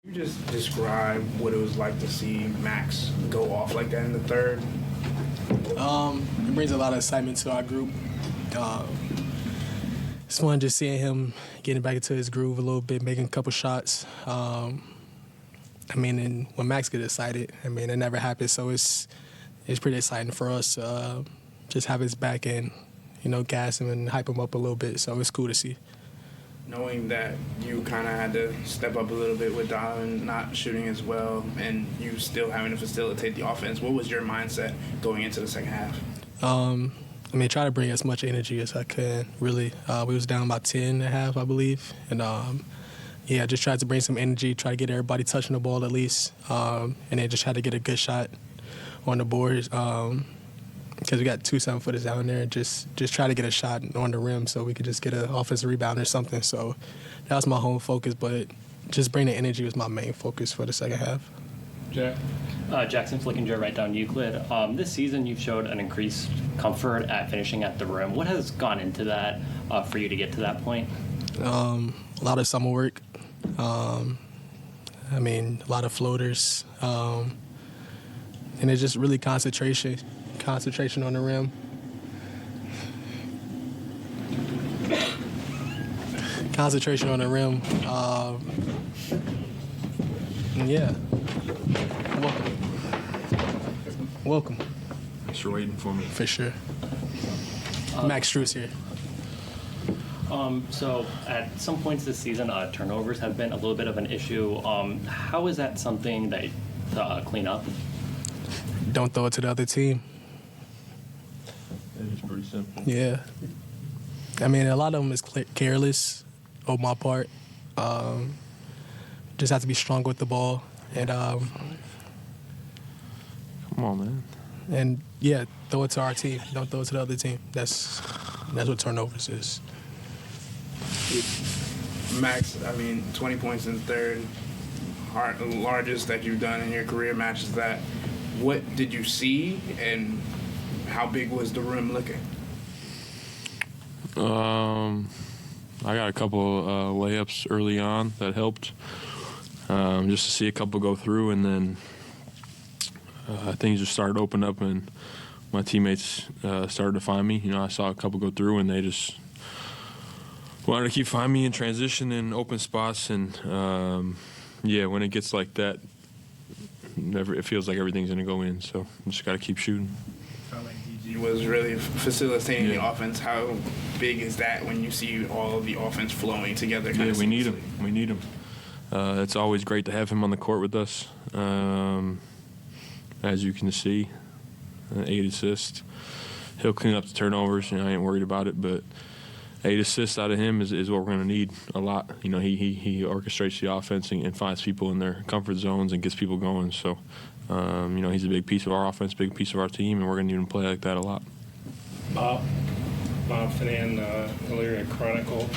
You just describe what it was like to see Max go off like that in the third. It brings a lot of excitement to our group. It's fun just seeing him getting back into his groove a little bit, making a couple shots. And when Max gets excited, it never happens. So it's pretty exciting for us to just have his back and, gas him and hype him up a little bit. So it's cool to see. Knowing that you kind of had to step up a little bit with Donovan not shooting as well and you still having to facilitate the offense, what was your mindset going into the second half? Try to bring as much energy as I could, really. We was down about 10 and a half, I believe. And, just tried to bring some energy, try to get everybody touching the ball at least, and then just try to get a good shot on the boards. Because we got 2 7-footers down there, just try to get a shot on the rim so we could just get an offensive rebound or something. So that was my whole focus, but just bringing the energy was my main focus for the second half. Jack? Jackson Flickinger, right down Euclid. This season you've showed an increased comfort at finishing at the rim. What has gone into that for you to get to that point? A lot of summer work. A lot of floaters. And it's just really concentration on the rim. Concentration on the rim. Welcome. Thanks for waiting for me. For sure. Max Strus here. So at some points this season, turnovers have been a little bit of an issue. How is that something that clean up? Don't throw it to the other team. It's pretty simple. Yeah. A lot of them is careless on my part. Just have to be strong with the ball. And Come on, man. And throw it to our team. Don't throw it to the other team. That's what turnovers is. Max, 20 points in the third, the largest that you've done in your career matches that. What did you see, and how big was the rim looking? I got a couple layups early on that helped, just to see a couple go through, and then things just started to open up, and my teammates started to find me. I saw a couple go through, and they just wanted to keep finding me in transition and open spots, and when it gets like that, it feels like everything's going to go in, so you just got to keep shooting. Felt like DG was really facilitating the offense. How big is that when you see all of the offense flowing together? We need him. We need him. It's always great to have him on the court with us. As you can see, 8 assists. He'll clean up the turnovers. I ain't worried about it, but 8 assists out of him is what we're going to need a lot. He orchestrates the offense and finds people in their comfort zones and gets people going. So, he's a big piece of our offense, big piece of our team, and we're going to need him to play like that a lot. Bob Finan, Illyria Chronicle.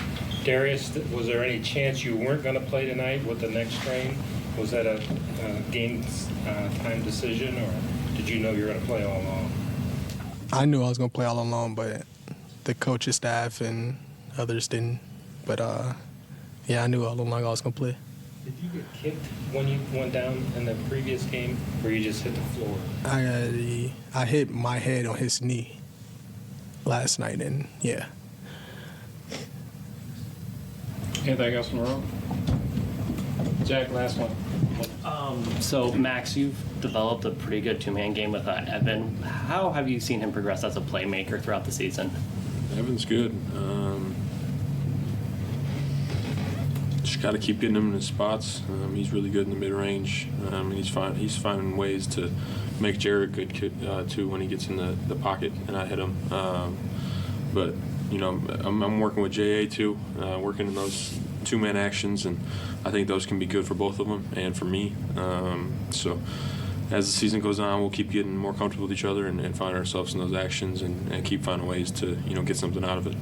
Darius, was there any chance you weren't going to play tonight with the neck strain? Was that a game time decision, or did you know you were going to play all along? I knew I was going to play all along, but the coaching staff and others didn't. But, I knew all along I was going to play. Did you get kicked when you went down in the previous game, or you just hit the floor? I hit my head on his knee last night, and Anything else in a row? Jack, last one. So Max, you've developed a pretty good 2-man game with Evan. How have you seen him progress as a playmaker throughout the season? Evan's good. Just got to keep getting him in his spots. He's really good in the mid-range. He's finding ways to make Jared good too when he gets in the pocket and I hit him. But I'm working with JA too, working in those 2-man actions, and I think those can be good for both of them and for me. So as the season goes on, we'll keep getting more comfortable with each other and find ourselves in those actions and keep finding ways to get something out of it.